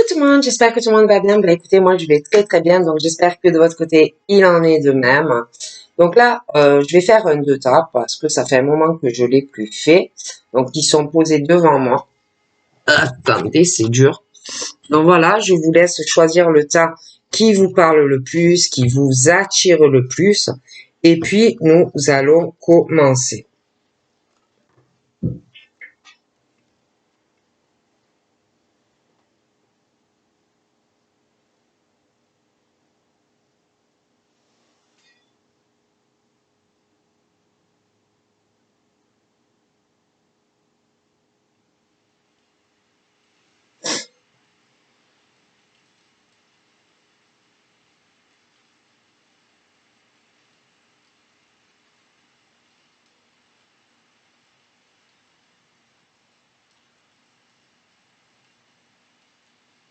tout le monde, j'espère que tout le monde va bien. Ben, écoutez, moi je vais très bien, donc j'espère que de votre côté, il en est de même. Donc là, je vais faire un deux tas parce que ça fait un moment que je l'ai plus fait. Donc ils sont posés devant moi. Attendez, c'est dur. Donc voilà, je vous laisse choisir le tas qui vous parle le plus, qui vous attire le plus. Et puis, nous allons commencer.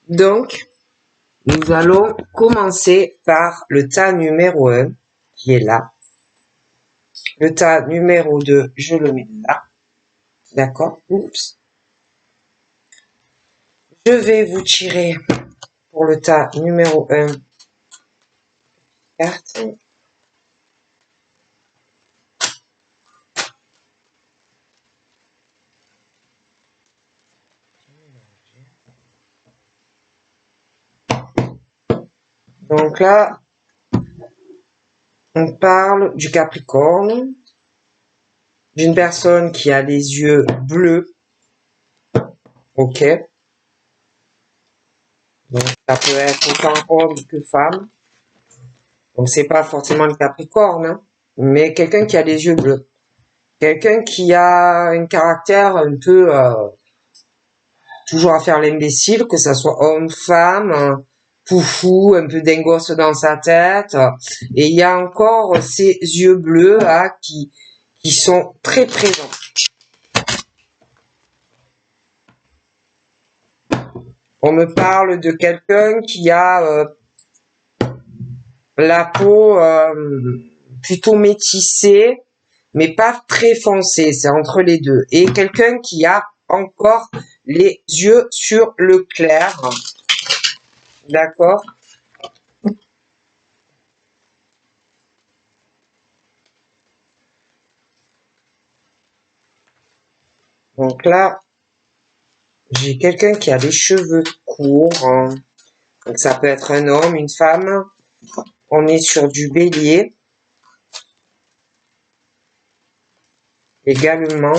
Donc, nous allons commencer par le tas numéro 1, qui est là. Le tas numéro 2, je le mets là. D'accord? Oups. Je vais vous tirer pour le tas numéro 1 carte. Donc là, on parle du Capricorne, d'une personne qui a les yeux bleus. Ok. Donc ça peut être autant homme que femme. Donc c'est pas forcément le Capricorne, hein, mais quelqu'un qui a les yeux bleus. Quelqu'un qui a un caractère un peu toujours à faire l'imbécile, que ça soit homme, femme, foufou, un peu dingos dans sa tête. Et il y a encore ces yeux bleus là, qui sont très présents. On me parle de quelqu'un qui a la peau plutôt métissée, mais pas très foncée, c'est entre les deux. Et quelqu'un qui a encore les yeux sur le clair. D'accord? Donc là, j'ai quelqu'un qui a les cheveux courts. Hein. Donc ça peut être un homme, une femme. On est sur du bélier. Également.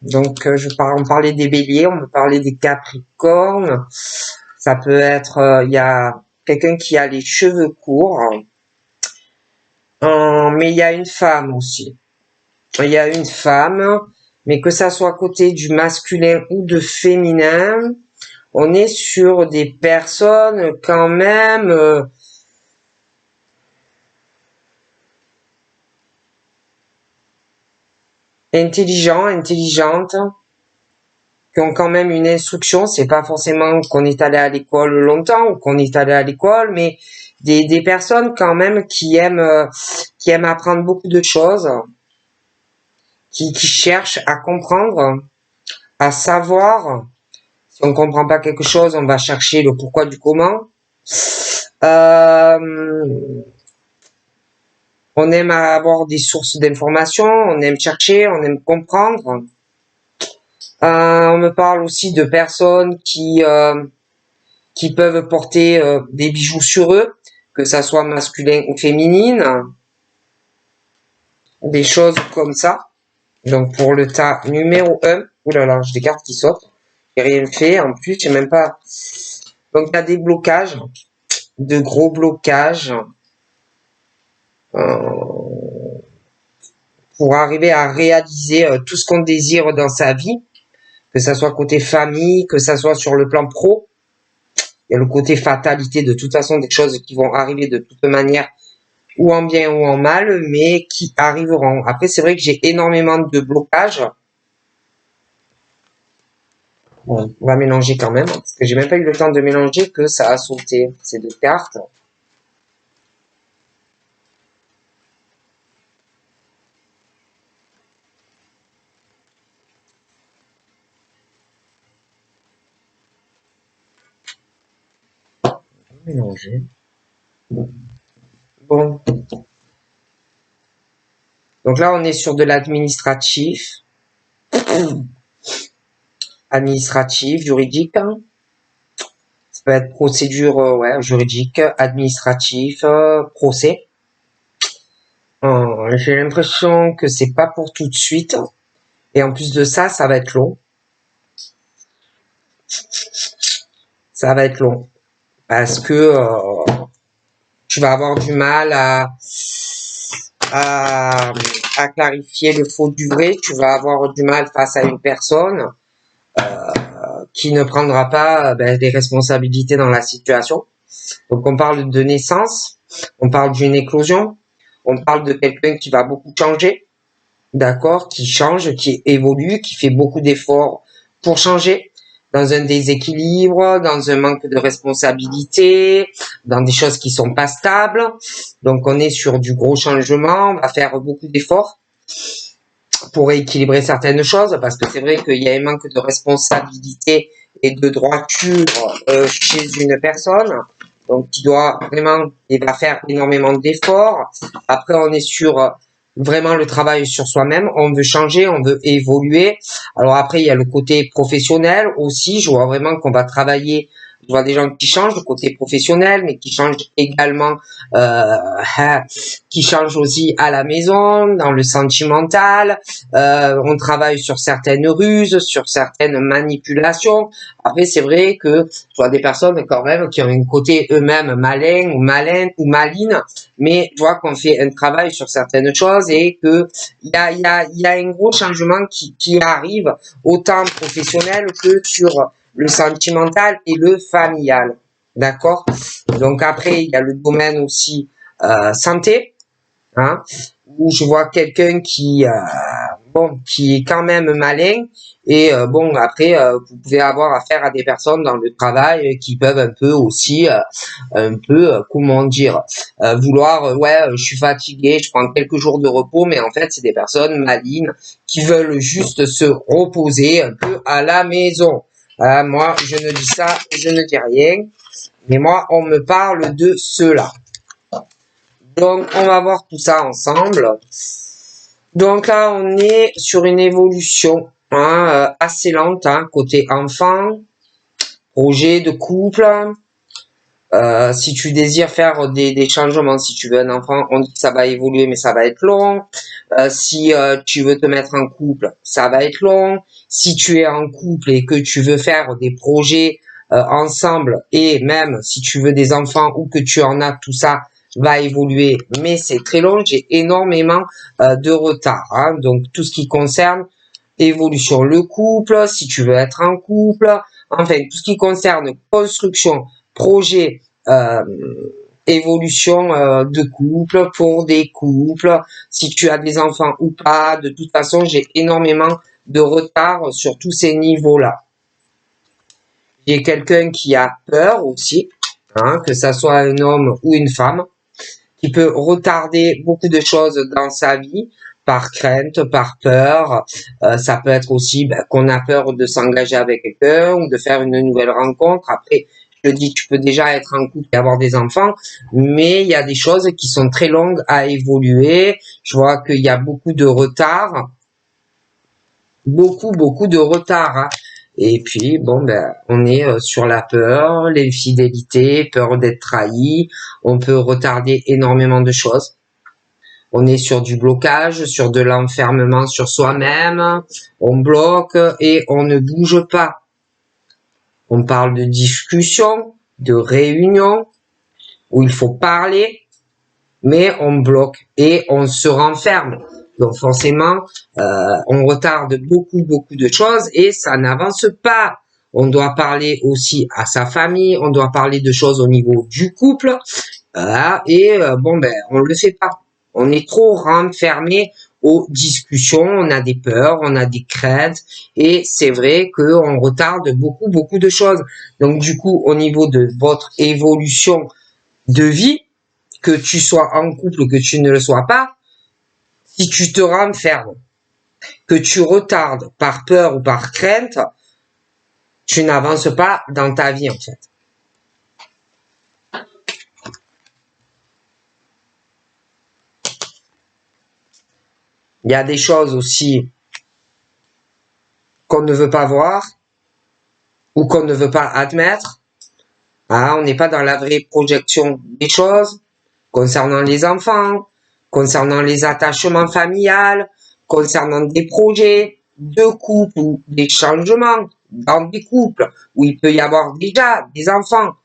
Donc, on parlait des béliers, on peut parler des capricornes. Ça peut être, il y a quelqu'un qui a les cheveux courts. Mais il y a une femme aussi. Il y a une femme, mais que ça soit côté du masculin ou de féminin, on est sur des personnes quand même intelligentes, qui ont quand même une instruction. C'est pas forcément qu'on est allé à l'école longtemps ou qu'on est allé à l'école, mais des personnes quand même qui aiment apprendre beaucoup de choses, qui cherchent à comprendre, à savoir. Si on comprend pas quelque chose, on va chercher le pourquoi du comment. On aime avoir des sources d'informations, on aime chercher, on aime comprendre. On me parle aussi de personnes qui peuvent porter des bijoux sur eux, que ça soit masculin ou féminine, des choses comme ça. Donc pour le tas numéro 1, oulala, j'ai des cartes qui sautent, j'ai rien fait, en plus j'ai même pas. Donc il y a des blocages, de gros blocages, pour arriver à réaliser tout ce qu'on désire dans sa vie, que ça soit côté famille, que ça soit sur le plan pro. Il y a le côté fatalité, de toute façon, des choses qui vont arriver de toute manière, ou en bien ou en mal, mais qui arriveront. Après, c'est vrai que j'ai énormément de blocages. Bon, on va mélanger quand même, parce que j'ai même pas eu le temps de mélanger que ça a sauté ces deux cartes. Mélanger. Bon. Donc là, on est sur de l'administratif. Administratif, juridique. Ça peut être procédure ouais, juridique, administratif, procès. J'ai l'impression que c'est pas pour tout de suite. Et en plus de ça, ça va être long. Ça va être long. Parce que tu vas avoir du mal à clarifier le faux du vrai. Tu vas avoir du mal face à une personne qui ne prendra pas des responsabilités dans la situation. Donc on parle de naissance, on parle d'une éclosion, on parle de quelqu'un qui va beaucoup changer, d'accord, qui change, qui évolue, qui fait beaucoup d'efforts pour changer, dans un déséquilibre, dans un manque de responsabilité, dans des choses qui sont pas stables. Donc on est sur du gros changement, on va faire beaucoup d'efforts pour équilibrer certaines choses, parce que c'est vrai qu'il y a un manque de responsabilité et de droiture chez une personne. Donc, il doit vraiment, il va faire énormément d'efforts. Après, on est sur vraiment le travail sur soi-même. On veut changer, on veut évoluer. Alors après, il y a le côté professionnel aussi. Je vois vraiment qu'on va travailler. Je vois des gens qui changent le côté professionnel, mais qui changent également, qui changent aussi à la maison, dans le sentimental. On travaille sur certaines ruses, sur certaines manipulations. Après, c'est vrai que je vois des personnes quand même qui ont un côté eux-mêmes malin ou maline, mais je vois qu'on fait un travail sur certaines choses et que il y a un gros changement qui arrive autant professionnel que sur le sentimental et le familial. D'accord? Donc après, il y a le domaine aussi santé, hein, où je vois quelqu'un qui qui est quand même malin et bon après vous pouvez avoir affaire à des personnes dans le travail qui peuvent un peu aussi comment dire vouloir ouais je suis fatigué, je prends quelques jours de repos, mais en fait c'est des personnes malignes qui veulent juste se reposer un peu à la maison. Moi je ne dis ça, je ne dis rien, mais moi on me parle de cela. Donc, on va voir tout ça ensemble. Donc là, on est sur une évolution assez lente, côté enfant, projet de couple. Si tu désires faire des changements, si tu veux un enfant, on dit que ça va évoluer, mais ça va être long. Si tu veux te mettre en couple, ça va être long. Si tu es en couple et que tu veux faire des projets ensemble, et même si tu veux des enfants ou que tu en as, tout ça va évoluer, mais c'est très long. J'ai énormément de retard. Donc tout ce qui concerne évolution, le couple, si tu veux être en couple, enfin tout ce qui concerne construction, projet, évolution de couple, pour des couples, si tu as des enfants ou pas, de toute façon j'ai énormément de retard sur tous ces niveaux-là. J'ai quelqu'un qui a peur aussi, que ça soit un homme ou une femme, qui peut retarder beaucoup de choses dans sa vie par crainte, par peur. Ça peut être aussi qu'on a peur de s'engager avec quelqu'un ou de faire une nouvelle rencontre. Après, je dis, tu peux déjà être en couple et avoir des enfants, mais il y a des choses qui sont très longues à évoluer. Je vois qu'il y a beaucoup de retard, beaucoup de retard. Et puis, bon, on est sur la peur, l'infidélité, peur d'être trahi. On peut retarder énormément de choses. On est sur du blocage, sur de l'enfermement sur soi-même. On bloque et on ne bouge pas. On parle de discussion, de réunion, où il faut parler, mais on bloque et on se renferme. Donc forcément, on retarde beaucoup de choses et ça n'avance pas. On doit parler aussi à sa famille, on doit parler de choses au niveau du couple, et on le fait pas. On est trop renfermé aux discussions, on a des peurs, on a des craintes, et c'est vrai qu'on retarde beaucoup de choses. Donc du coup, au niveau de votre évolution de vie, que tu sois en couple, que tu ne le sois pas, si tu te renfermes, que tu retardes par peur ou par crainte, tu n'avances pas dans ta vie en fait. Il y a des choses aussi qu'on ne veut pas voir ou qu'on ne veut pas admettre. On n'est pas dans la vraie projection des choses concernant les enfants, concernant les attachements familiales, concernant des projets de couple ou des changements dans des couples où il peut y avoir déjà des enfants.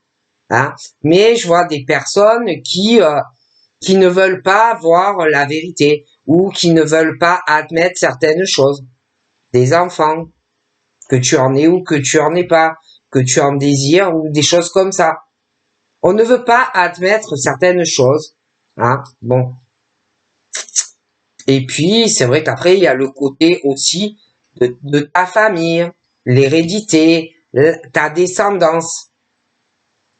Mais je vois des personnes qui ne veulent pas voir la vérité ou qui ne veulent pas admettre certaines choses. Des enfants, que tu en aies ou que tu en aies pas, que tu en désires ou des choses comme ça. On ne veut pas admettre certaines choses. Bon. Et puis, c'est vrai qu'après, il y a le côté aussi de ta famille, l'hérédité, ta descendance.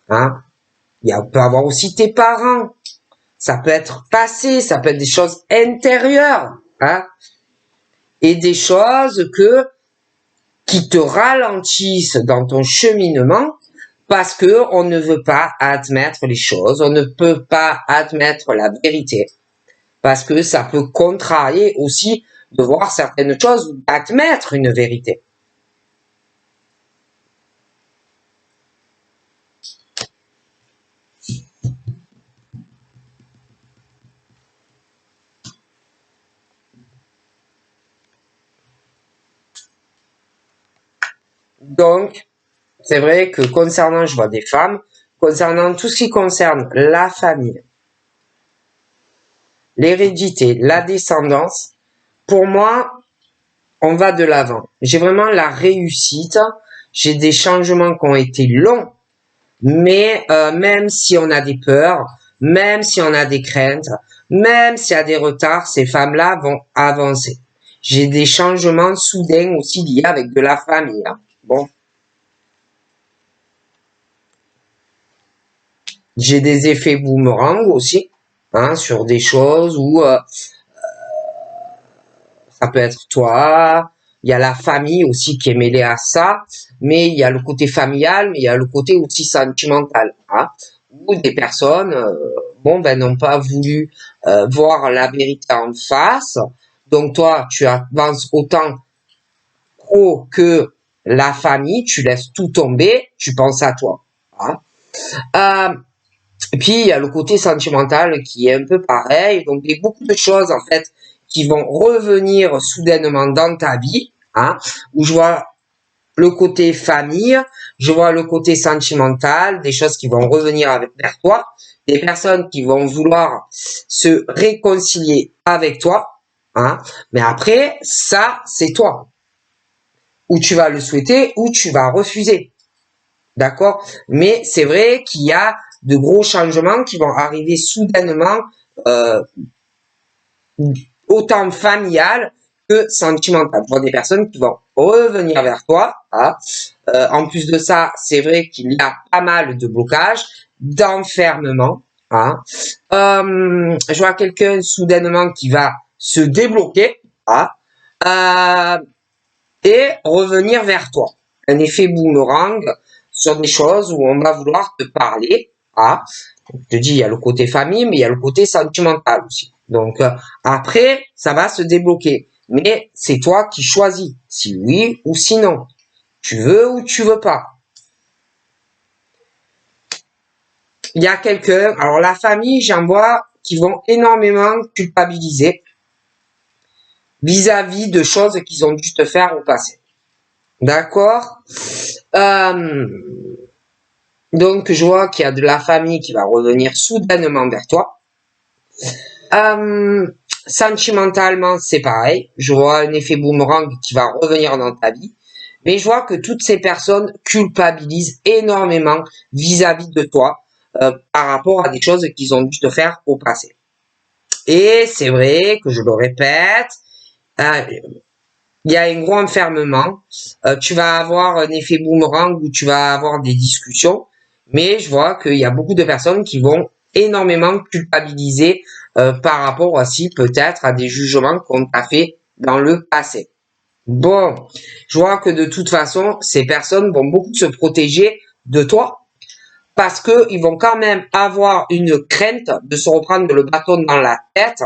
Il peut avoir aussi tes parents. Ça peut être passé, ça peut être des choses intérieures. Et des choses qui te ralentissent dans ton cheminement parce que on ne veut pas admettre les choses, on ne peut pas admettre la vérité parce que ça peut contrarier aussi de voir certaines choses, d'admettre une vérité. Donc, c'est vrai que concernant, je vois des femmes, concernant tout ce qui concerne la famille, l'hérédité, la descendance, pour moi, on va de l'avant. J'ai vraiment la réussite, j'ai des changements qui ont été longs, mais même si on a des peurs, même si on a des craintes, même s'il y a des retards, ces femmes-là vont avancer. J'ai des changements soudains aussi liés avec de la famille. Bon. J'ai des effets boomerang aussi, sur des choses où ça peut être toi, il y a la famille aussi qui est mêlée à ça, mais il y a le côté familial, mais il y a le côté aussi sentimental, où des personnes, n'ont pas voulu voir la vérité en face. Donc toi, tu avances autant pro que la famille, tu laisses tout tomber, tu penses à toi. Et puis il y a le côté sentimental qui est un peu pareil. Donc il y a beaucoup de choses en fait qui vont revenir soudainement dans ta vie, où je vois le côté famille, je vois le côté sentimental, des choses qui vont revenir vers toi, des personnes qui vont vouloir se réconcilier avec toi, mais après, ça, c'est toi. Ou tu vas le souhaiter, ou tu vas refuser. D'accord? Mais c'est vrai qu'il y a de gros changements qui vont arriver soudainement, autant familial que sentimental. Je vois des personnes qui vont revenir vers toi. En plus de ça, c'est vrai qu'il y a pas mal de blocages, d'enfermement. Je vois quelqu'un soudainement qui va se débloquer et revenir vers toi. Un effet boomerang sur des choses où on va vouloir te parler. Je te dis, il y a le côté famille, mais il y a le côté sentimental aussi. Donc, après, ça va se débloquer. Mais c'est toi qui choisis, si oui ou si non. Tu veux ou tu veux pas. Il y a quelqu'un, alors la famille, j'en vois qui vont énormément culpabiliser vis-à-vis de choses qu'ils ont dû te faire au passé. D'accord? Donc, je vois qu'il y a de la famille qui va revenir soudainement vers toi. Sentimentalement, c'est pareil. Je vois un effet boomerang qui va revenir dans ta vie. Mais je vois que toutes ces personnes culpabilisent énormément vis-à-vis de toi par rapport à des choses qu'ils ont dû te faire au passé. Et c'est vrai que je le répète, il y a un gros enfermement. Tu vas avoir un effet boomerang où tu vas avoir des discussions, mais je vois qu'il y a beaucoup de personnes qui vont énormément culpabiliser par rapport aussi peut-être à des jugements qu'on t'a fait dans le passé. Bon, je vois que de toute façon, ces personnes vont beaucoup se protéger de toi parce que ils vont quand même avoir une crainte de se reprendre le bâton dans la tête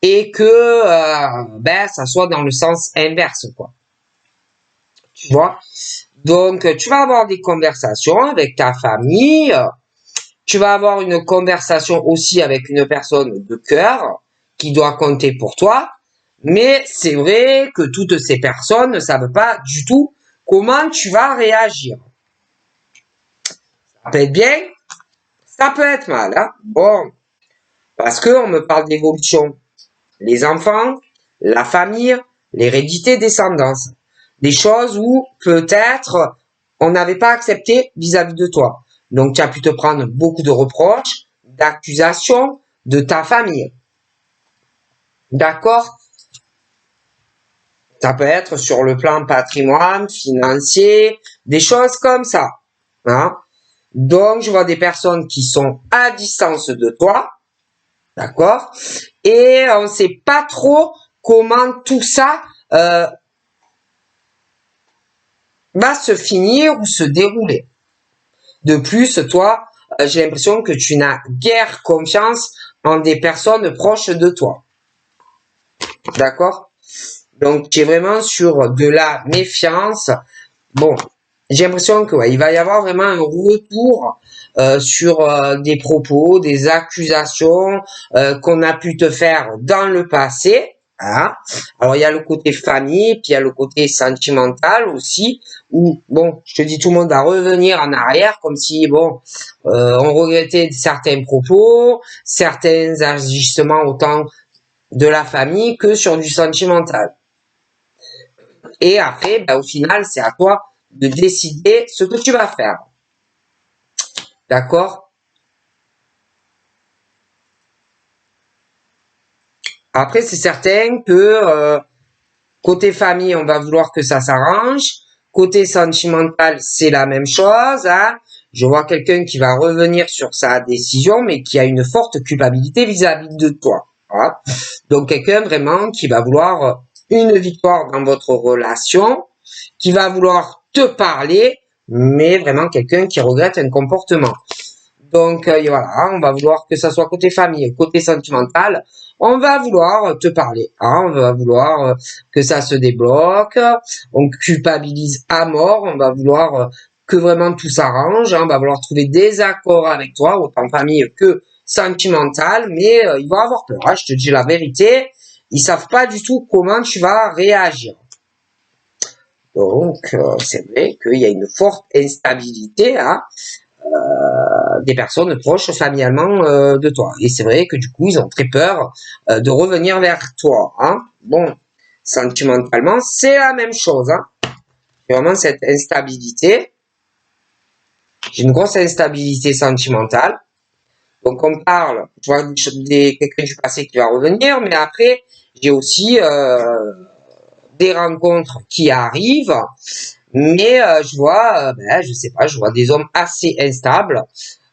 et que ça soit dans le sens inverse, quoi. Tu vois? Donc, tu vas avoir des conversations avec ta famille, tu vas avoir une conversation aussi avec une personne de cœur qui doit compter pour toi, mais c'est vrai que toutes ces personnes ne savent pas du tout comment tu vas réagir. Ça peut être bien, ça peut être mal, hein. Bon, parce que on me parle d'évolution. Les enfants, la famille, l'hérédité, descendance. Des choses où peut-être on n'avait pas accepté vis-à-vis de toi. Donc tu as pu te prendre beaucoup de reproches, d'accusations de ta famille. D'accord? Ça peut être sur le plan patrimoine, financier, des choses comme ça. Hein? Donc je vois des personnes qui sont à distance de toi. D'accord? Et on ne sait pas trop comment tout ça va se finir ou se dérouler. De plus, toi, j'ai l'impression que tu n'as guère confiance en des personnes proches de toi. D'accord? Donc, tu es vraiment sur de la méfiance. Bon, j'ai l'impression que il va y avoir vraiment un retour sur des propos, des accusations qu'on a pu te faire dans le passé. Hein. Alors il y a le côté famille, puis il y a le côté sentimental aussi, où bon, je te dis tout le monde va revenir en arrière, comme si bon, on regrettait certains propos, certains agissements autant de la famille que sur du sentimental. Et après, au final, c'est à toi de décider ce que tu vas faire. D'accord? Après, c'est certain que côté famille, on va vouloir que ça s'arrange. Côté sentimental, c'est la même chose. Hein. Je vois quelqu'un qui va revenir sur sa décision, mais qui a une forte culpabilité vis-à-vis de toi. Voilà. Donc, quelqu'un vraiment qui va vouloir une victoire dans votre relation, qui va vouloir te parler, mais vraiment quelqu'un qui regrette un comportement. Donc voilà, on va vouloir que ça soit côté famille, côté sentimental, on va vouloir te parler, hein, on va vouloir que ça se débloque, on culpabilise à mort, on va vouloir que vraiment tout s'arrange, hein, on va vouloir trouver des accords avec toi, autant famille que sentimental, mais ils vont avoir peur, hein, je te dis la vérité, ils savent pas du tout comment tu vas réagir. Donc c'est vrai qu'il y a une forte instabilité, hein, des personnes proches familialement de toi. Et c'est vrai que du coup, ils ont très peur de revenir vers toi. Hein. Bon, sentimentalement, c'est la même chose. Hein. Vraiment cette instabilité. J'ai une grosse instabilité sentimentale. Donc on parle, je vois quelqu'un du passé qui va revenir, mais après, j'ai aussi des rencontres qui arrivent. Mais je vois, je sais pas, je vois des hommes assez instables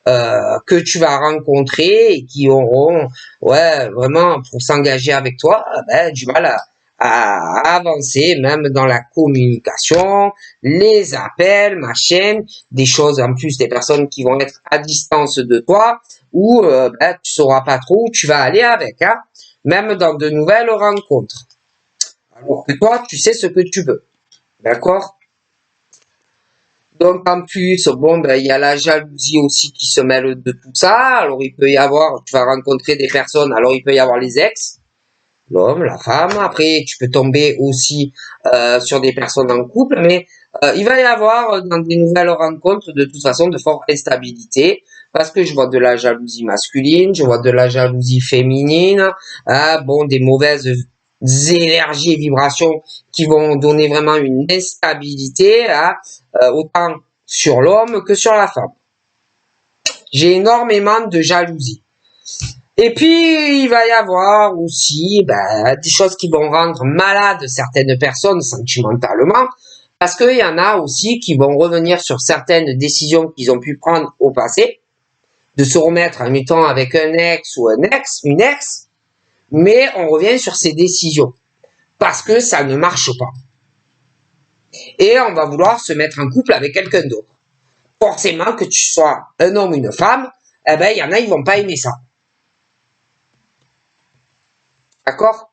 que tu vas rencontrer et qui auront, vraiment pour s'engager avec toi, du mal à avancer, même dans la communication, les appels, machin, des choses en plus, des personnes qui vont être à distance de toi, où tu sauras pas trop où tu vas aller avec, hein, même dans de nouvelles rencontres. Alors que toi, tu sais ce que tu veux, d'accord? Donc en plus, bon, il y a la jalousie aussi qui se mêle de tout ça. Alors il peut y avoir, tu vas rencontrer des personnes, alors il peut y avoir les ex, l'homme, la femme. Après, tu peux tomber aussi sur des personnes en couple, mais il va y avoir dans des nouvelles rencontres de toute façon de fortes instabilités. Parce que je vois de la jalousie masculine, je vois de la jalousie féminine, bon, des mauvaises énergies et vibrations qui vont donner vraiment une instabilité, hein, autant sur l'homme que sur la femme. J'ai énormément de jalousie. Et puis, il va y avoir aussi des choses qui vont rendre malades certaines personnes sentimentalement, parce qu'il y en a aussi qui vont revenir sur certaines décisions qu'ils ont pu prendre au passé, de se remettre, admettons, avec un ex ou une ex, mais on revient sur ces décisions, parce que ça ne marche pas. Et on va vouloir se mettre en couple avec quelqu'un d'autre. Forcément, que tu sois un homme ou une femme, il y en a, ils vont pas aimer ça. D'accord?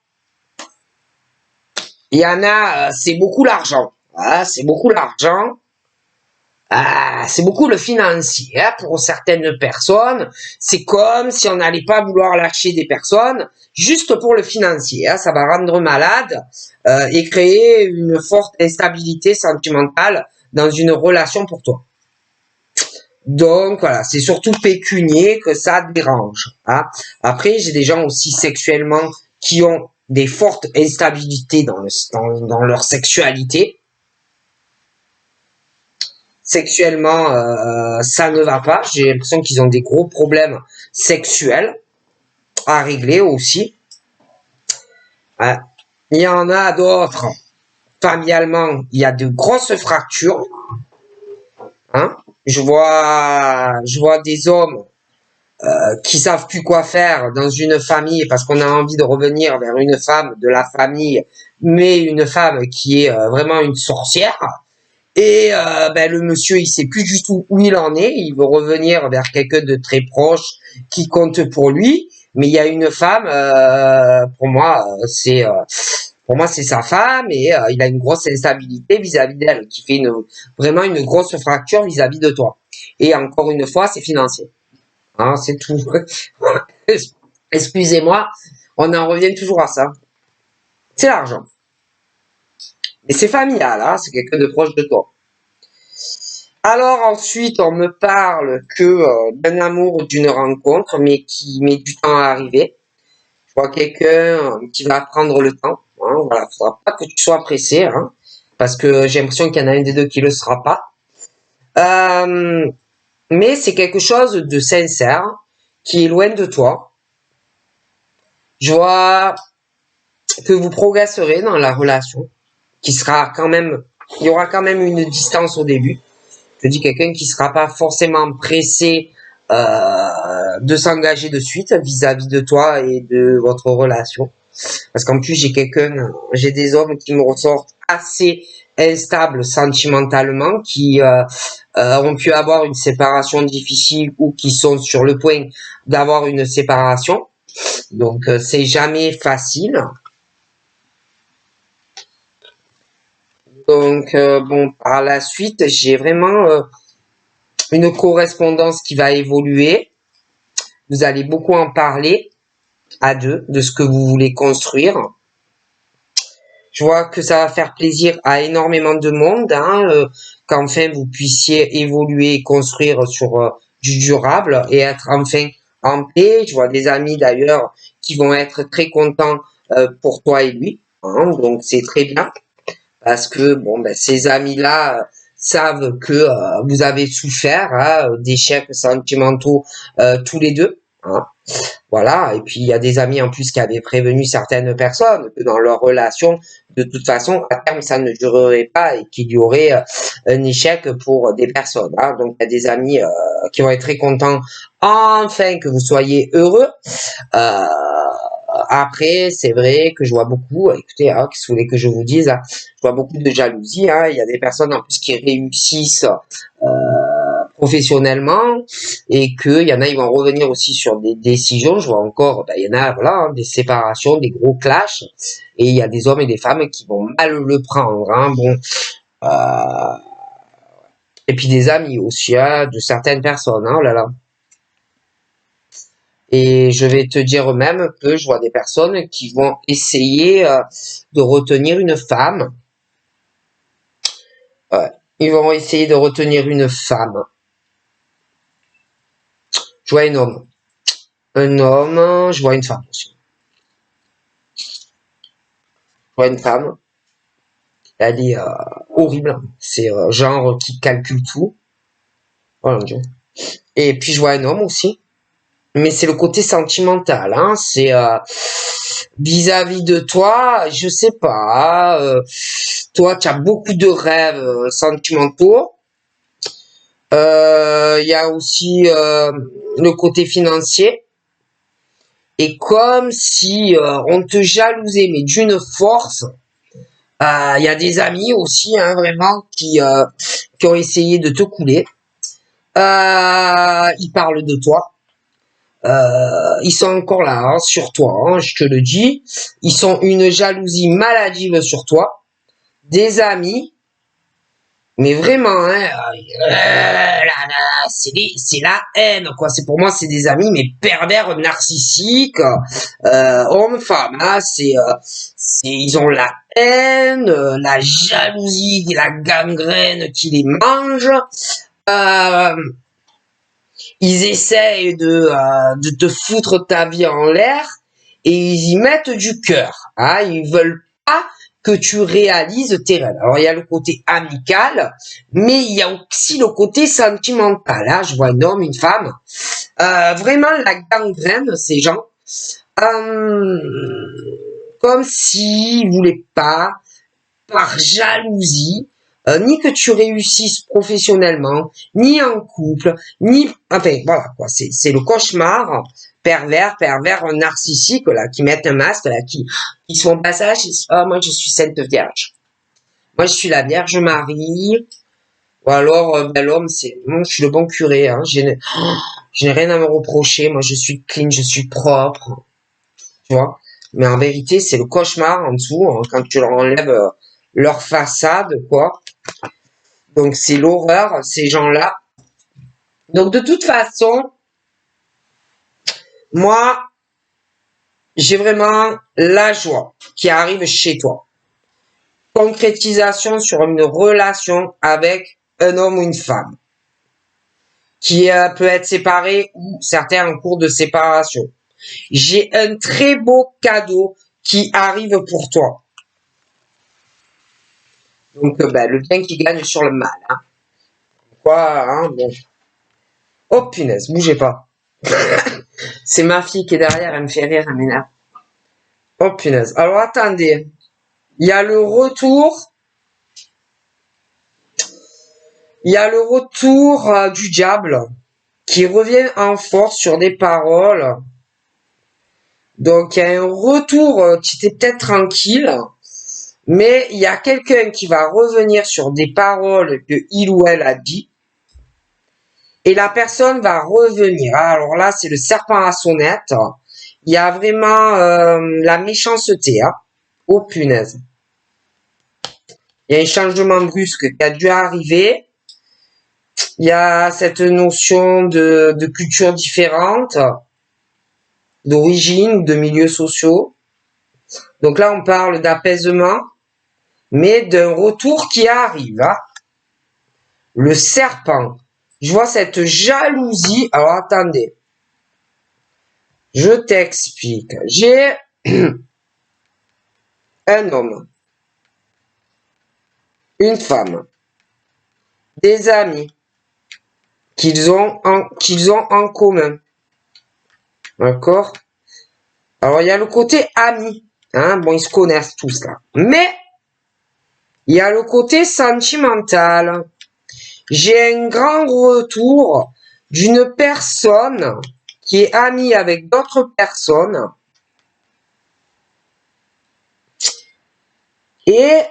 Il y en a, c'est beaucoup l'argent. Ah, c'est beaucoup l'argent. Ah, c'est beaucoup le financier. Hein, pour certaines personnes, c'est comme si on n'allait pas vouloir lâcher des personnes juste pour le financier. Hein, ça va rendre malade et créer une forte instabilité sentimentale dans une relation pour toi. Donc voilà, c'est surtout pécunier que ça dérange. Hein. Après, j'ai des gens aussi sexuellement qui ont des fortes instabilités dans leur sexualité. Sexuellement, ça ne va pas. J'ai l'impression qu'ils ont des gros problèmes sexuels à régler aussi. Hein. Il y en a d'autres. Familialement, il y a de grosses fractures. Hein. Je vois des hommes qui savent plus quoi faire dans une famille parce qu'on a envie de revenir vers une femme de la famille, mais une femme qui est vraiment une sorcière. Et le monsieur, il sait plus du tout où il en est. Il veut revenir vers quelqu'un de très proche qui compte pour lui. Mais il y a une femme, pour moi, c'est sa femme et il a une grosse instabilité vis-à-vis d'elle, qui fait vraiment une grosse fracture vis-à-vis de toi. Et encore une fois, c'est financier. Hein, c'est tout. Excusez-moi, on en revient toujours à ça. C'est l'argent. Et c'est familial, hein, c'est quelqu'un de proche de toi. Alors ensuite, on me parle que d'un amour ou d'une rencontre, mais qui met du temps à arriver. Je vois quelqu'un qui va prendre le temps. Hein, voilà, faudra pas que tu sois pressé, hein, parce que j'ai l'impression qu'il y en a un des deux qui le sera pas. Mais c'est quelque chose de sincère, qui est loin de toi. Je vois que vous progresserez dans la relation, qui sera quand même, il y aura quand même une distance au début. Je dis quelqu'un qui sera pas forcément pressé de s'engager de suite vis-à-vis de toi et de votre relation. Parce qu'en plus, j'ai des hommes qui me ressortent assez instables sentimentalement, qui ont pu avoir une séparation difficile ou qui sont sur le point d'avoir une séparation. Donc, c'est jamais facile. Donc, par la suite, j'ai vraiment une correspondance qui va évoluer. Vous allez beaucoup en parler à deux de ce que vous voulez construire. Je vois que ça va faire plaisir à énormément de monde, hein, qu'enfin vous puissiez évoluer et construire sur du durable et être enfin en paix. Je vois des amis d'ailleurs qui vont être très contents pour toi et lui. Hein, donc c'est très bien. Parce que ces amis-là savent que vous avez souffert d'échecs sentimentaux tous les deux. Hein. Voilà. Et puis il y a des amis en plus qui avaient prévenu certaines personnes que dans leur relation, de toute façon, à terme, ça ne durerait pas et qu'il y aurait un échec pour des personnes. Hein. Donc il y a des amis qui vont être très contents enfin que vous soyez heureux. Après, c'est vrai que je vois beaucoup, écoutez, hein, qu'est-ce que vous voulez que je vous dise, hein, je vois beaucoup de jalousie, hein, il y a des personnes en plus qui réussissent professionnellement et qu'il y en a, ils vont revenir aussi sur des décisions, je vois encore, il y en a, voilà, hein, des séparations, des gros clashs, et il y a des hommes et des femmes qui vont mal le prendre, hein, et puis des amis aussi, hein, de certaines personnes, hein, oh là là. Et je vais te dire même que je vois des personnes qui vont essayer de retenir une femme. Ouais. Ils vont essayer de retenir une femme. Je vois un homme. Un homme, je vois une femme aussi. Je vois une femme. Elle est horrible. C'est genre qui calcule tout. Voilà, Dieu. Et puis je vois un homme aussi. mais c'est le côté sentimental, hein. C'est vis-à-vis de toi, je sais pas. Toi, tu as beaucoup de rêves sentimentaux. Il y a aussi le côté financier. Et comme si on te jalousait, mais d'une force. Il y a des amis aussi, hein, vraiment, qui ont essayé de te couler. Ils parlent de toi. Ils sont encore là, hein, sur toi, hein, je te le dis. Ils sont une jalousie maladive sur toi. Des amis, mais vraiment, hein, c'est la haine, quoi. C'est pour moi, c'est des amis, mais pervers, narcissiques, hommes, femmes, hein, ils ont la haine, la jalousie, la gangrène qui les mange. Euh, Ils essayent de te foutre ta vie en l'air et ils y mettent du cœur. Hein, ils veulent pas que tu réalises tes rêves. Alors, il y a le côté amical, mais il y a aussi le côté sentimental. Hein. Je vois un homme, une femme. Vraiment, la gangrène, ces gens. Euh, Comme s'ils voulaient pas, par jalousie, ni que tu réussisses professionnellement, ni en couple, ni... Enfin, voilà, quoi. C'est le cauchemar pervers, narcissique, là, qui mettent un masque, là, qui se font passage. Ah, moi, je suis sainte vierge. Moi, je suis la Vierge Marie. Ou alors, ben, l'homme, moi, je suis le bon curé, hein. Je n'ai rien à me reprocher. Moi, je suis clean, je suis propre. Tu vois? Mais en vérité, c'est le cauchemar en dessous, hein, quand tu leur enlèves leur façade, quoi. Donc, c'est l'horreur, ces gens-là. Donc, de toute façon, moi, j'ai vraiment la joie qui arrive chez toi. Concrétisation sur une relation avec un homme ou une femme qui peut être séparé ou certains en cours de séparation. J'ai un très beau cadeau qui arrive pour toi. Donc, ben, le bien qui gagne sur le mal. Hein. Quoi, hein, bon. Oh, punaise, bougez pas. C'est ma fille qui est derrière, elle me fait rire, elle m'énerve. Oh, punaise. Alors, attendez. Il y a le retour. Il y a le retour du diable qui revient en force sur des paroles. Donc, il y a un retour qui était peut-être tranquille. Mais il y a quelqu'un qui va revenir sur des paroles que il ou elle a dit. Et la personne va revenir. Alors là, c'est le serpent à sonnette. Il y a vraiment la méchanceté. Hein. Oh punaise. Il y a un changement brusque qui a dû arriver. Il y a cette notion de culture différente, d'origine, de milieux sociaux. Donc là, on parle d'apaisement, mais d'un retour qui arrive. Hein. Le serpent. Je vois cette jalousie. Alors attendez. Je t'explique. J'ai un homme, une femme, des amis qu'ils ont en commun. D'accord? Alors, il y a le côté ami. Hein? Bon, ils se connaissent tous là. Mais, il y a le côté sentimental. J'ai un grand retour d'une personne qui est amie avec d'autres personnes. Et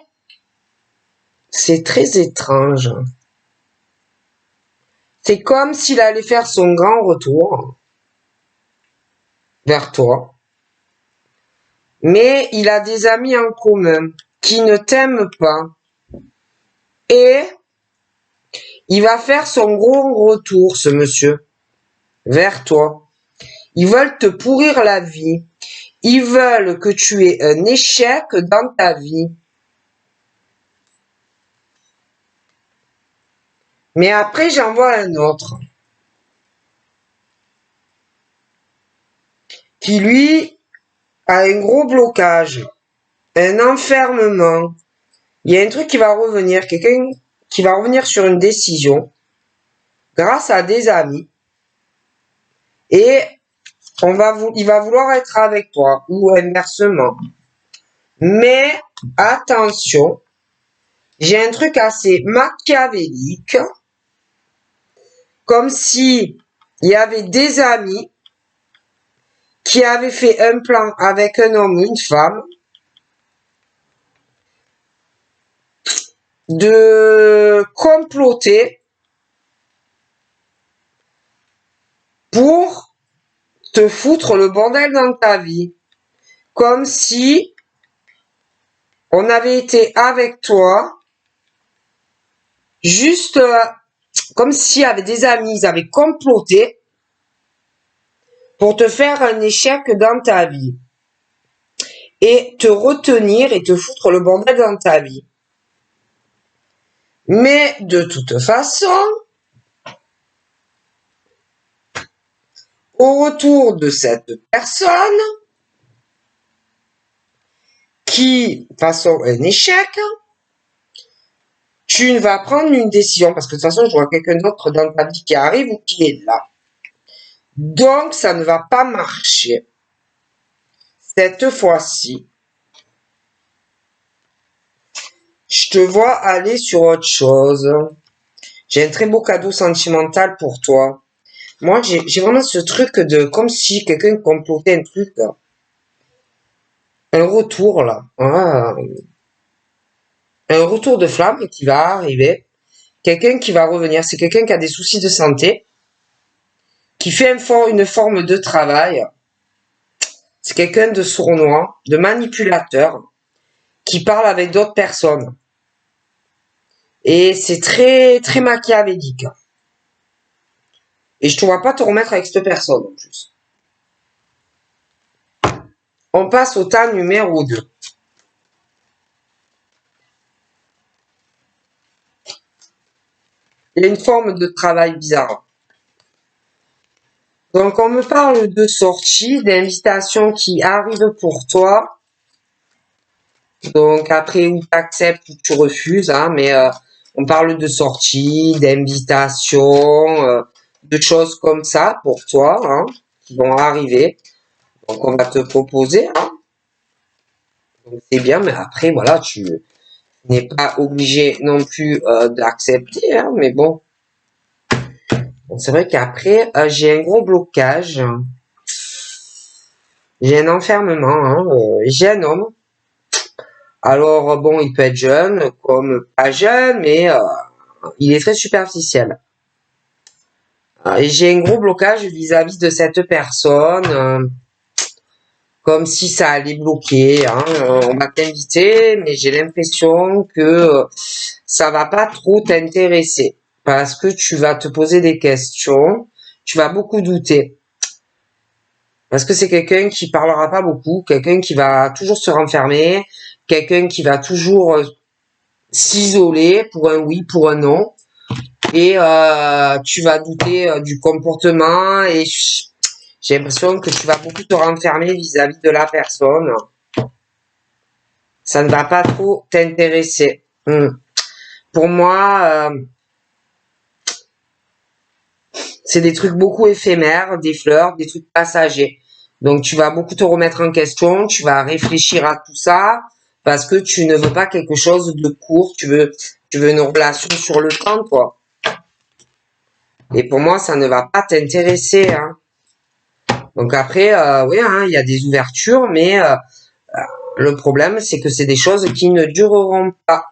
c'est très étrange. C'est comme s'il allait faire son grand retour vers toi. Mais il a des amis en commun qui ne t'aiment pas. Et il va faire son gros retour, ce monsieur, vers toi. Ils veulent te pourrir la vie. Ils veulent que tu aies un échec dans ta vie. Mais après, j'en vois un autre. Qui, lui, a un gros blocage. Un enfermement. Il y a un truc qui va revenir. Quelqu'un qui va revenir sur une décision. Grâce à des amis. Et il va vouloir être avec toi ou inversement. Mais attention, j'ai un truc assez machiavélique, comme si il y avait des amis qui avaient fait un plan avec un homme ou une femme de comploter pour te foutre le bordel dans ta vie. Comme si on avait été avec toi, juste comme s'il y avait des amis, ils avaient comploté pour te faire un échec dans ta vie. Et te retenir et te foutre le bordel dans ta vie. Mais de toute façon, au retour de cette personne, qui, de façon, un échec, tu ne vas prendre une décision, parce que de toute façon, je vois quelqu'un d'autre dans ta vie qui arrive ou qui est là. Donc, ça ne va pas marcher. Cette fois-ci, je te vois aller sur autre chose. J'ai un très beau cadeau sentimental pour toi. Moi, j'ai vraiment ce truc de, comme si quelqu'un complotait un truc, là. Un retour, là. Ah. Un retour de flamme qui va arriver. Quelqu'un qui va revenir. C'est quelqu'un qui a des soucis de santé. Qui fait une forme de travail. C'est quelqu'un de sournois, de manipulateur, qui parle avec d'autres personnes. Et c'est très, très machiavélique. Et je te vois pas te remettre avec cette personne, en plus. On passe au tas numéro 2. Il y a une forme de travail bizarre. Donc, on me parle de sorties, d'invitations qui arrivent pour toi. Donc, après, ou tu acceptes ou tu refuses, hein, mais on parle de sorties, d'invitations, de choses comme ça pour toi, hein, qui vont arriver. Donc, on va te proposer, hein. Donc, c'est bien, mais après, voilà, tu n'es pas obligé non plus d'accepter, hein, mais bon. Bon, c'est vrai qu'après, j'ai un gros blocage. J'ai un enfermement, hein, j'ai un homme. Alors, bon, il peut être jeune, comme pas jeune, mais il est très superficiel. J'ai un gros blocage vis-à-vis de cette personne, comme si ça allait bloquer, hein. On va t'inviter, mais j'ai l'impression que ça va pas trop t'intéresser, parce que tu vas te poser des questions, tu vas beaucoup douter. Parce que c'est quelqu'un qui parlera pas beaucoup, quelqu'un qui va toujours se renfermer, quelqu'un qui va toujours s'isoler pour un oui, pour un non. Et tu vas douter du comportement et j'ai l'impression que tu vas beaucoup te renfermer vis-à-vis de la personne. Ça ne va pas trop t'intéresser. Pour moi, c'est des trucs beaucoup éphémères, des fleurs, des trucs passagers. Donc tu vas beaucoup te remettre en question, tu vas réfléchir à tout ça parce que tu ne veux pas quelque chose de court, tu veux une relation sur le temps, quoi. Et pour moi, ça ne va pas t'intéresser, hein. Donc après, oui, hein, il y a des ouvertures, mais le problème, c'est que c'est des choses qui ne dureront pas.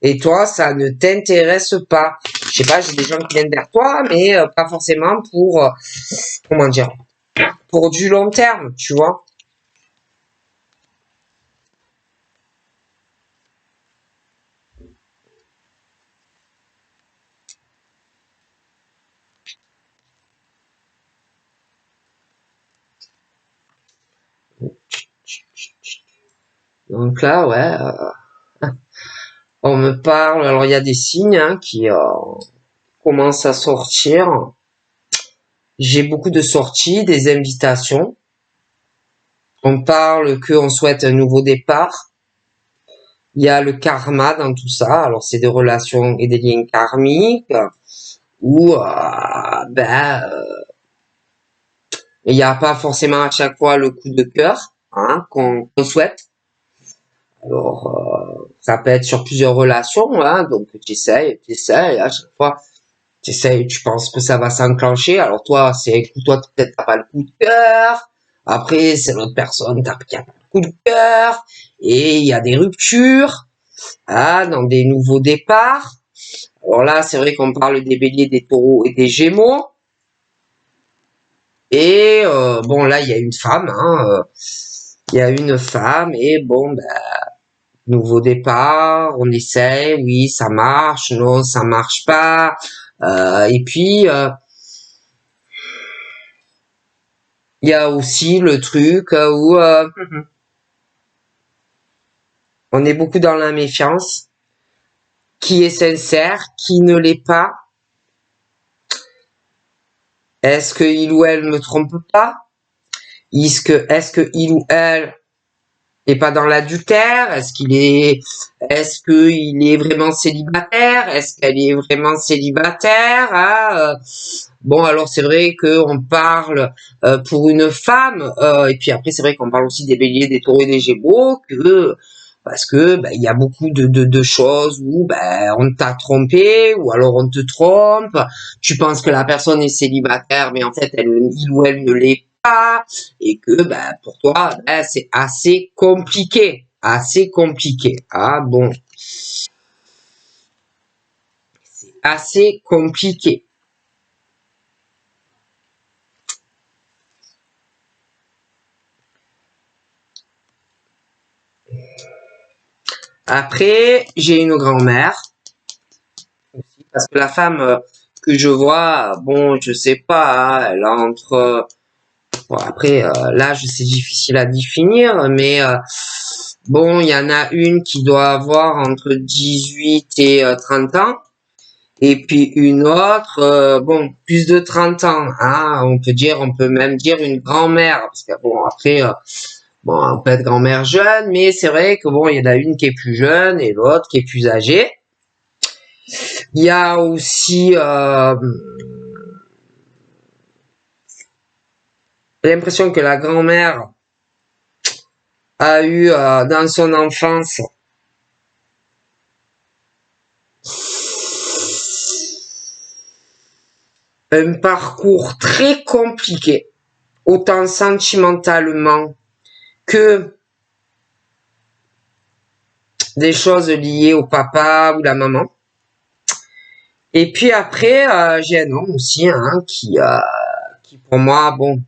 Et toi, ça ne t'intéresse pas. Je sais pas, j'ai des gens qui viennent vers toi, mais pas forcément pour, comment dire, pour du long terme, tu vois. Donc là, ouais, on me parle. Alors il y a des signes, hein, qui commencent à sortir. J'ai beaucoup de sorties, des invitations. On parle qu'on souhaite un nouveau départ. Il y a le karma dans tout ça. Alors c'est des relations et des liens karmiques où Il n'y a pas forcément à chaque fois le coup de cœur hein, qu'on souhaite. Alors, ça peut être sur plusieurs relations, hein, donc tu essayes, à chaque fois, tu essayes, tu penses que ça va s'enclencher. Alors toi, toi peut-être t'as pas le coup de cœur. Après, c'est l'autre personne qui a pas le coup de cœur. Et il y a des ruptures, hein, dans des nouveaux départs. Alors là, c'est vrai qu'on parle des béliers, des taureaux et des gémeaux. Et bon, là, il y a une femme, hein, il y a une femme, et bon, ben, nouveau départ, on essaie, oui, ça marche, non, ça marche pas. Et puis, il y a aussi le truc où on est beaucoup dans la méfiance, qui est sincère, qui ne l'est pas. Est-ce que il ou elle ne me trompe pas? Est-ce que il ou elle est pas dans l'adultère? Est-ce qu'il est vraiment célibataire? Est-ce qu'elle est vraiment célibataire? Ah, bon, alors c'est vrai qu'on parle pour une femme, et puis après c'est vrai qu'on parle aussi des béliers, des taureaux et des gémeaux, parce que il y a beaucoup de choses où on t'a trompé, ou alors on te trompe, tu penses que la personne est célibataire, mais en fait il ou elle ne l'est pas, et que pour toi c'est assez compliqué, Ah bon, c'est assez compliqué. Après, j'ai une grand-mère aussi, parce que la femme que je vois, bon, je sais pas, hein, elle a entre... Bon, après, l'âge, c'est difficile à définir, mais bon, il y en a une qui doit avoir entre 18 et 30 ans, et puis une autre, bon, plus de 30 ans, hein, on peut même dire une grand-mère, parce que bon, après... bon, on peut être grand-mère jeune, mais c'est vrai que bon, il y en a une qui est plus jeune et l'autre qui est plus âgée. Il y a aussi l'impression que la grand-mère a eu dans son enfance un parcours très compliqué, autant sentimentalement que des choses liées au papa ou la maman. Et puis après, j'ai un homme aussi hein, qui pour moi, bon,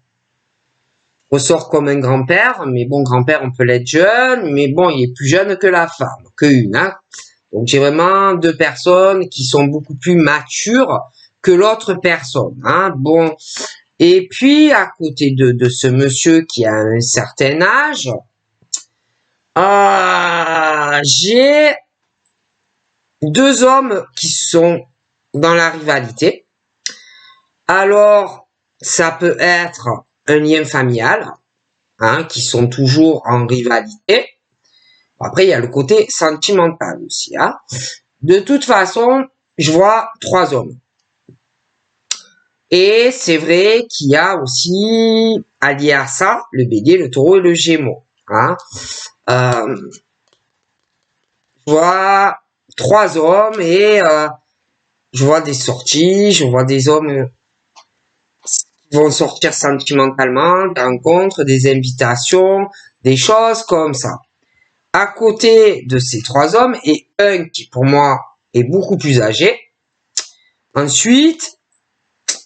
ressort comme un grand-père, mais bon, grand-père, on peut l'être jeune, mais bon, il est plus jeune que la femme, que une, hein. Donc j'ai vraiment deux personnes qui sont beaucoup plus matures que l'autre personne, hein. Bon, et puis à côté de ce monsieur qui a un certain âge, j'ai deux hommes qui sont dans la rivalité. Alors, ça peut être un lien familial, hein, qui sont toujours en rivalité. Après, il y a le côté sentimental aussi. Hein. De toute façon, je vois trois hommes. Et c'est vrai qu'il y a aussi, allié à ça, le bélier, le taureau et le gémeaux. Hein. Je vois trois hommes et je vois des sorties, je vois des hommes qui vont sortir sentimentalement, des rencontres, des invitations, des choses comme ça. À côté de ces trois hommes, et un qui pour moi est beaucoup plus âgé. Ensuite,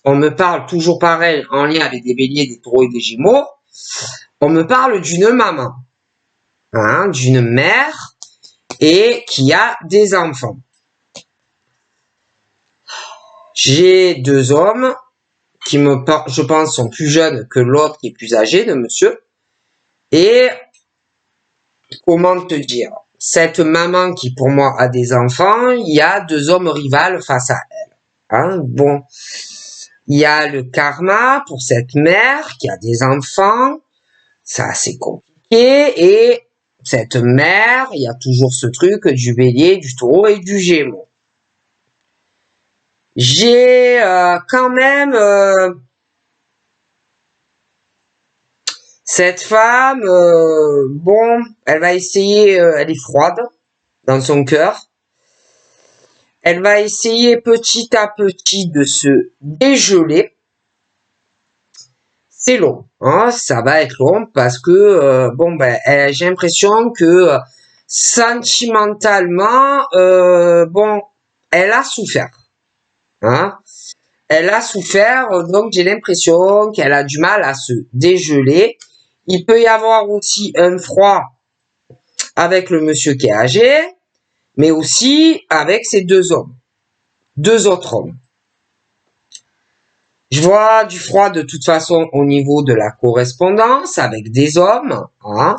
on me parle toujours pareil en lien avec des béliers, des taureaux et des gémeaux. On me parle d'une maman, hein, d'une mère et qui a des enfants. J'ai deux hommes qui je pense, sont plus jeunes que l'autre qui est plus âgé de monsieur. Et comment te dire, cette maman qui pour moi a des enfants, il y a deux hommes rivales face à elle. Hein, bon, il y a le karma pour cette mère qui a des enfants, c'est assez compliqué, et cette mère, il y a toujours ce truc du bélier, du taureau et du gémeaux. J'ai quand même Cette femme, bon, elle va essayer, elle est froide dans son cœur. Elle va essayer petit à petit de se dégeler. C'est long, hein, ça va être long parce que, bon, ben, j'ai l'impression que sentimentalement, bon, elle a souffert, hein. Elle a souffert, donc j'ai l'impression qu'elle a du mal à se dégeler. Il peut y avoir aussi un froid avec le monsieur qui est âgé, mais aussi avec ces deux hommes, deux autres hommes. Je vois du froid de toute façon au niveau de la correspondance avec des hommes, hein,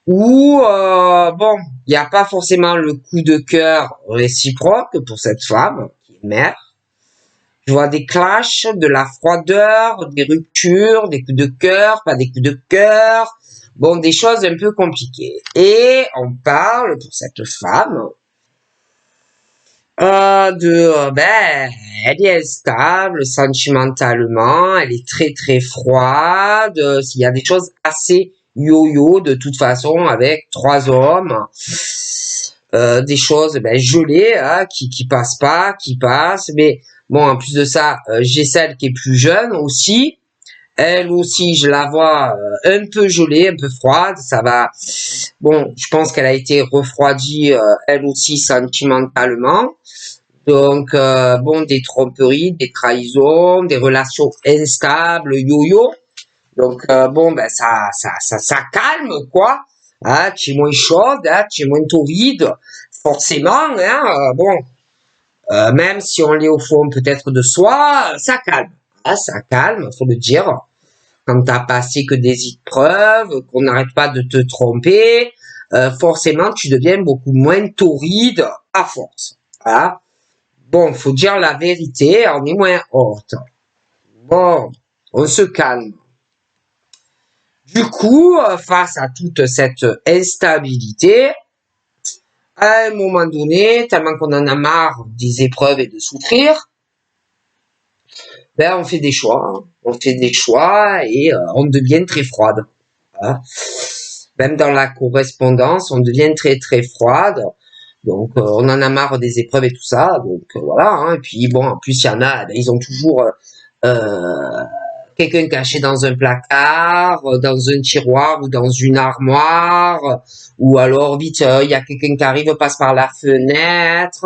où, bon, il n'y a pas forcément le coup de cœur réciproque pour cette femme qui est mère. Je vois des clashs, de la froideur, des ruptures, des coups de cœur, pas des coups de cœur. Bon, des choses un peu compliquées. Et on parle pour cette femme ben, elle est instable sentimentalement, elle est très très froide. Il y a des choses assez yo-yo de toute façon avec trois hommes. Des choses ben, gelées, hein, qui passent pas, qui passent. Mais bon, en plus de ça, j'ai celle qui est plus jeune aussi. Elle aussi, je la vois un peu gelée, un peu froide. Ça va. Bon, je pense qu'elle a été refroidie, elle aussi sentimentalement. Donc, bon, des tromperies, des trahisons, des relations instables, yo-yo. Donc, bon, ben, ça calme, quoi. Hein, tu es moins chaude, hein, tu es moins torride. Forcément, hein, bon, même si on l'est au fond peut-être de soi, ça calme. Hein, ça calme, faut le dire. Quand t'as passé que des épreuves, qu'on n'arrête pas de te tromper, forcément, tu deviens beaucoup moins torride à force. Hein. Bon, faut dire la vérité, on est moins haute. Bon, on se calme. Du coup, face à toute cette instabilité, à un moment donné, tellement qu'on en a marre des épreuves et de souffrir, ben on fait des choix. Hein. On fait des choix et on devient très froide. Hein. Même dans la correspondance, on devient très très froide. Donc, on en a marre des épreuves et tout ça. Donc, voilà. Hein. Et puis, bon, en plus, il y en a, ben, ils ont toujours quelqu'un caché dans un placard, dans un tiroir ou dans une armoire, ou alors vite, il y a quelqu'un qui arrive, passe par la fenêtre,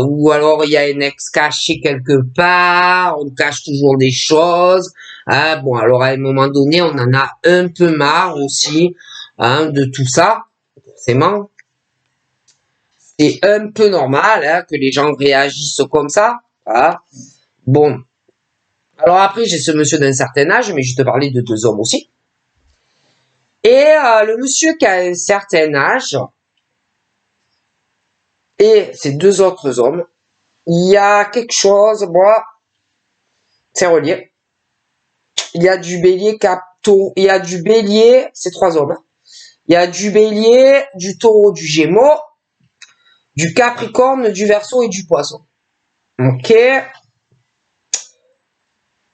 ou alors il y a un ex caché quelque part, on cache toujours des choses. Hein. Bon, alors à un moment donné, on en a un peu marre aussi, hein, de tout ça, forcément. C'est un peu normal, hein, que les gens réagissent comme ça. Hein. Bon. Alors après, j'ai ce monsieur d'un certain âge, mais je te parlais de deux hommes aussi. Et le monsieur qui a un certain âge et ces deux autres hommes, il y a quelque chose, moi, c'est relié. Il y a du bélier il y a du bélier, c'est trois hommes. Hein. Il y a du bélier, du taureau, du gémeaux, du capricorne, du verseau et du poisson. Ok.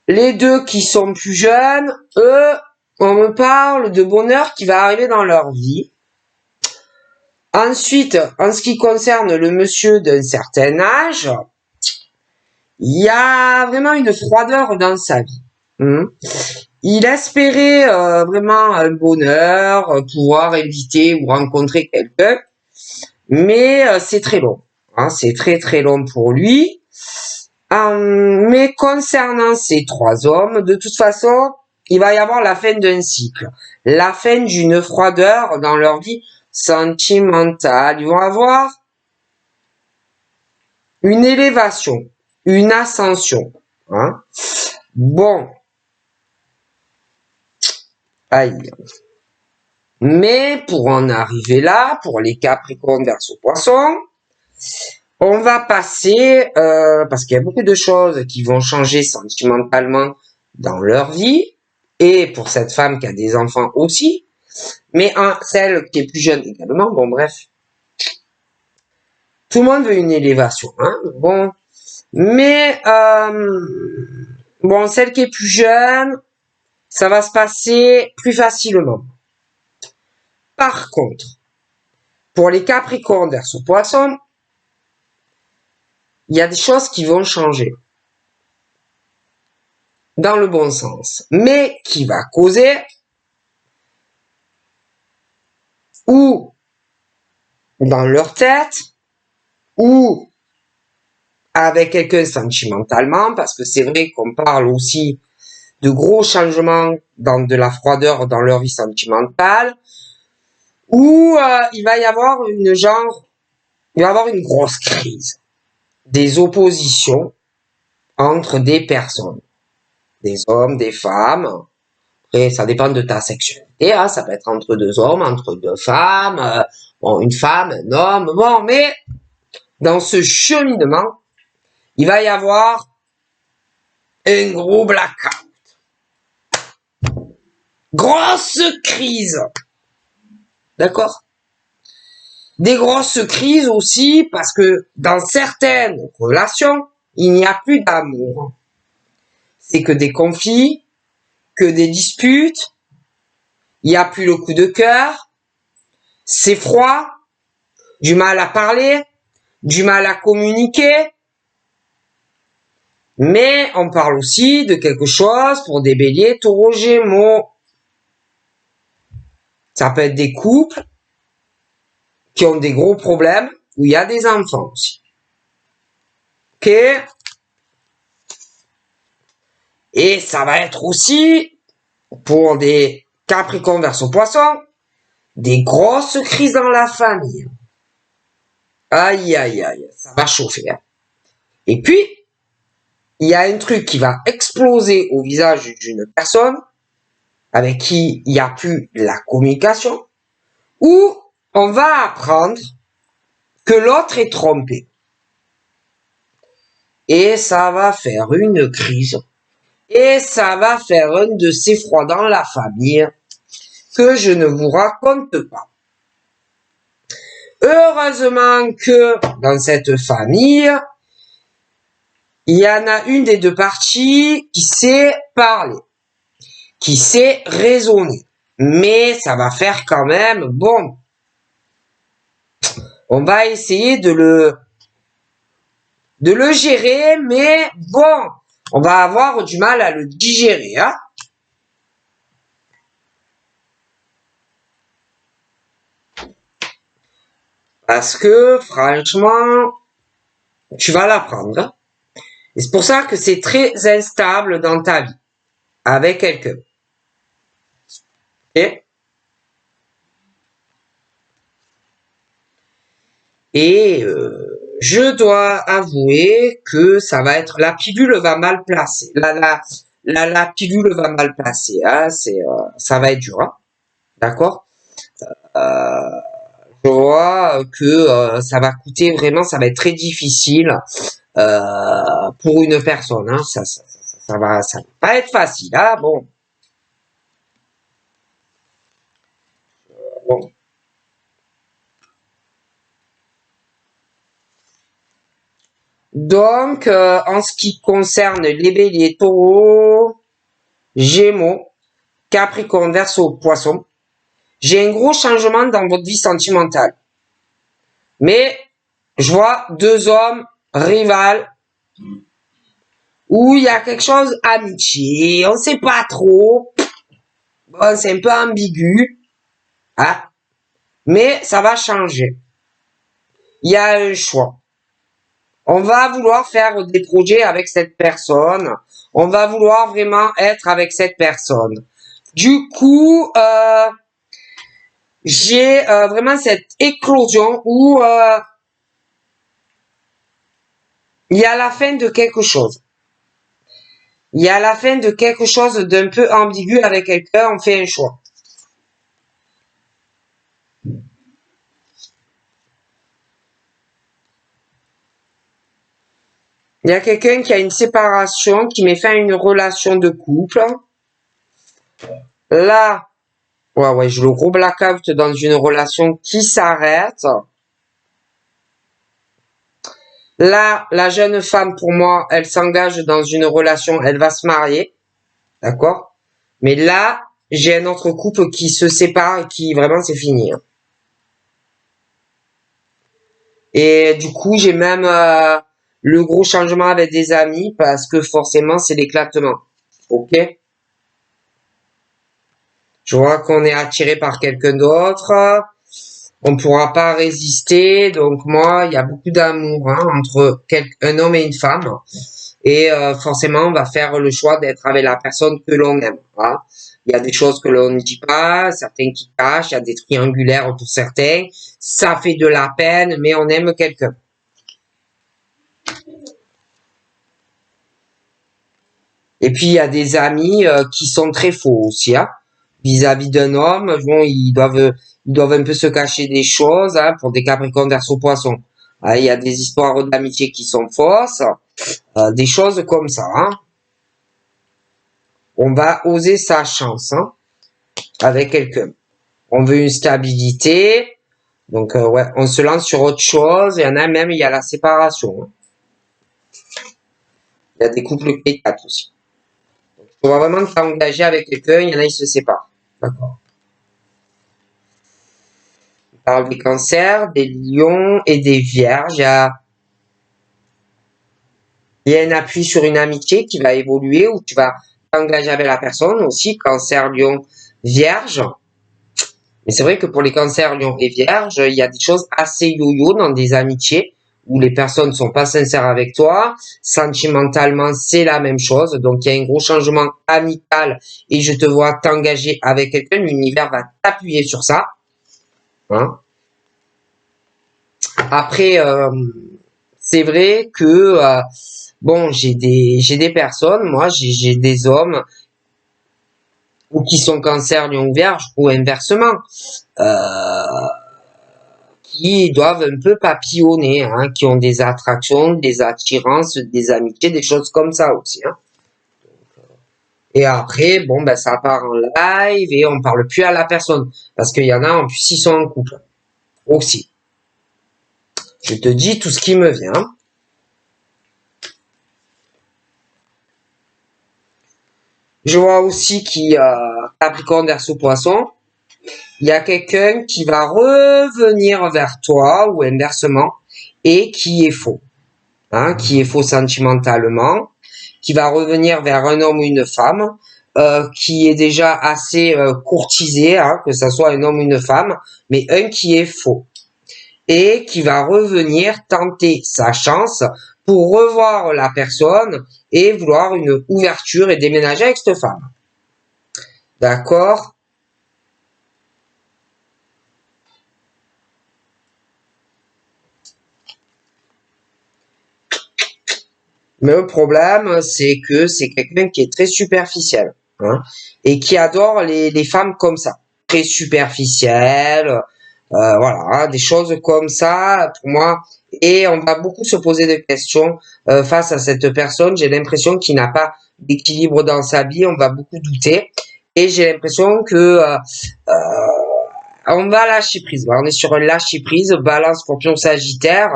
Les deux qui sont plus jeunes, eux, on me parle de bonheur qui va arriver dans leur vie. Ensuite, en ce qui concerne le monsieur d'un certain âge, il y a vraiment une froideur dans sa vie. Il espérait vraiment un bonheur, pouvoir inviter ou rencontrer quelqu'un, mais c'est très long. Hein, c'est très très long pour lui. Mais concernant ces trois hommes, de toute façon, il va y avoir la fin d'un cycle, la fin d'une froideur dans leur vie sentimentale. Ils vont avoir une élévation, une ascension. Hein. Bon. Aïe. Mais pour en arriver là, pour les Capricornes, Verseau, Poissons, on va passer, parce qu'il y a beaucoup de choses qui vont changer sentimentalement dans leur vie, et pour cette femme qui a des enfants aussi, mais celle qui est plus jeune également, bon bref. Tout le monde veut une élévation, hein, bon. Mais, bon, celle qui est plus jeune, ça va se passer plus facilement. Par contre, pour les Capricornes verso Poisson, il y a des choses qui vont changer dans le bon sens, mais qui va causer ou dans leur tête ou avec quelqu'un sentimentalement, parce que c'est vrai qu'on parle aussi de gros changements dans de la froideur dans leur vie sentimentale, où il va y avoir il va y avoir une grosse crise, des oppositions entre des personnes, des hommes, des femmes. Après, ça dépend de ta sexualité, hein, ça peut être entre deux hommes, entre deux femmes, bon, une femme, un homme, bon, mais dans ce cheminement, il va y avoir un gros blackout. Grosse crise. D'accord? Des grosses crises aussi parce que dans certaines relations, il n'y a plus d'amour. C'est que des conflits, que des disputes, il n'y a plus le coup de cœur, c'est froid, du mal à parler, du mal à communiquer. Mais on parle aussi de quelque chose pour des béliers, taureaux, gémeaux. Ça peut être des couples qui ont des gros problèmes où il y a des enfants aussi. Ok? Et ça va être aussi pour des Capricornes verso Poisson, des grosses crises dans la famille. Aïe, aïe, aïe, ça va chauffer. Hein. Et puis, il y a un truc qui va exploser au visage d'une personne avec qui il n'y a plus la communication, où on va apprendre que l'autre est trompé. Et ça va faire une crise. Et ça va faire un de ces froids dans la famille que je ne vous raconte pas. Heureusement que dans cette famille, il y en a une des deux parties qui sait parler, qui sait raisonner. Mais ça va faire quand même, bon, on va essayer de le gérer, mais bon, on va avoir du mal à le digérer, hein. Parce que, franchement, tu vas l'apprendre. Hein. Et c'est pour ça que c'est très instable dans ta vie, avec quelqu'un. Okay? Et je dois avouer que ça va être... La pilule va mal placée. La pilule va mal placée. Hein, ça va être dur. Hein, d'accord? Je vois que ça va coûter vraiment... Ça va être très difficile pour une personne. Hein, ça va pas être facile. Hein, bon. Bon. Donc, en ce qui concerne les béliers, taureaux, gémeaux, capricorne, verseau, poisson, j'ai un gros changement dans votre vie sentimentale. Mais, je vois deux hommes rivales où il y a quelque chose amitié, on sait pas trop, bon, c'est un peu ambigu, hein, mais ça va changer. Il y a un choix. On va vouloir faire des projets avec cette personne. On va vouloir vraiment être avec cette personne. Du coup, j'ai vraiment cette éclosion où il y a la fin de quelque chose. Il y a la fin de quelque chose d'un peu ambigu avec quelqu'un, on fait un choix. Il y a quelqu'un qui a une séparation, qui met fin à une relation de couple. Là, ouais, j'ai le gros blackout dans une relation qui s'arrête. Là, la jeune femme, pour moi, elle s'engage dans une relation, elle va se marier. D'accord? Mais là, j'ai un autre couple qui se sépare et qui vraiment c'est fini. Hein. Et du coup, j'ai même le gros changement avec des amis parce que forcément, c'est l'éclatement. Ok? Je vois qu'on est attiré par quelqu'un d'autre. On ne pourra pas résister. Donc moi, il y a beaucoup d'amour hein, entre un homme et une femme. Et forcément, on va faire le choix d'être avec la personne que l'on aime. Hein. Il y a des choses que l'on ne dit pas, certains qui cachent, il y a des triangulaires pour certains. Ça fait de la peine, mais on aime quelqu'un. Et puis, il y a des amis qui sont très faux aussi. Hein. Vis-à-vis d'un homme, bon, ils doivent un peu se cacher des choses hein, pour des Capricornes, Verseau, Poissons. Il y a des histoires d'amitié qui sont fausses, des choses comme ça. Hein. On va oser sa chance hein, avec quelqu'un. On veut une stabilité, donc ouais, on se lance sur autre chose. Il y en a même, il y a la séparation. Hein. Il y a des couples P4 aussi. Donc, on va vraiment t'engager avec quelqu'un, il y en a, ils se séparent. D'accord. On parle des cancers, des lions et des vierges. Il y a un appui sur une amitié qui va évoluer où tu vas t'engager avec la personne aussi, cancer, lion, vierge. Mais c'est vrai que pour les cancers, lion et vierge, il y a des choses assez yo-yo dans des amitiés où les personnes ne sont pas sincères avec toi. Sentimentalement, c'est la même chose. Donc, il y a un gros changement amical et je te vois t'engager avec quelqu'un. L'univers va t'appuyer sur ça. Hein. Après, c'est vrai que bon, j'ai des personnes, moi, j'ai des hommes ou qui sont cancer, lion, vierge ou inversement. Euh, qui doivent un peu papillonner, hein, qui ont des attractions, des attirances, des amitiés, des choses comme ça aussi. Hein. Et après, bon, ben ça part en live et on parle plus à la personne. Parce qu'il y en a, en plus, ils sont en couple. Aussi. Je te dis tout ce qui me vient. Je vois aussi qu'il y a Capricorne, Verseau, Poisson. Il y a quelqu'un qui va revenir vers toi ou inversement et qui est faux. Hein, qui est faux sentimentalement, qui va revenir vers un homme ou une femme, qui est déjà assez courtisé, hein, que ça soit un homme ou une femme, mais un qui est faux. Et qui va revenir tenter sa chance pour revoir la personne et vouloir une ouverture et déménager avec cette femme. D'accord? Mais le problème, c'est que c'est quelqu'un qui est très superficiel. Hein, et qui adore les femmes comme ça. Très superficielles. Voilà, hein, des choses comme ça, pour moi. Et on va beaucoup se poser des questions face à cette personne. J'ai l'impression qu'il n'a pas d'équilibre dans sa vie. On va beaucoup douter. Et j'ai l'impression que on va lâcher prise. On est sur un lâcher prise, balance, scorpion, sagittaire.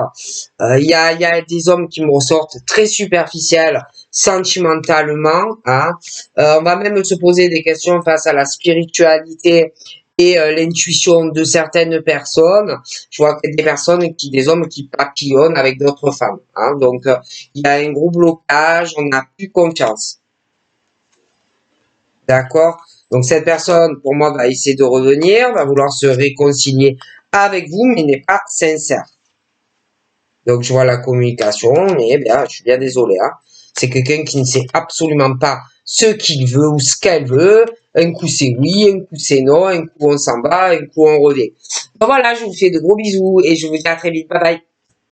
Il y a des hommes qui me ressortent très superficiels sentimentalement. Hein. On va même se poser des questions face à la spiritualité et l'intuition de certaines personnes. Je vois qu'il y a des hommes qui papillonnent avec d'autres femmes. Hein. Donc, il y a un gros blocage, on n'a plus confiance. D'accord? Donc cette personne, pour moi, va essayer de revenir, va vouloir se réconcilier avec vous, mais n'est pas sincère. Donc je vois la communication, mais bien, je suis bien désolé. Hein. C'est quelqu'un qui ne sait absolument pas ce qu'il veut ou ce qu'elle veut. Un coup c'est oui, un coup c'est non, un coup on s'en va, un coup on revient. Donc voilà, je vous fais de gros bisous et je vous dis à très vite. Bye bye.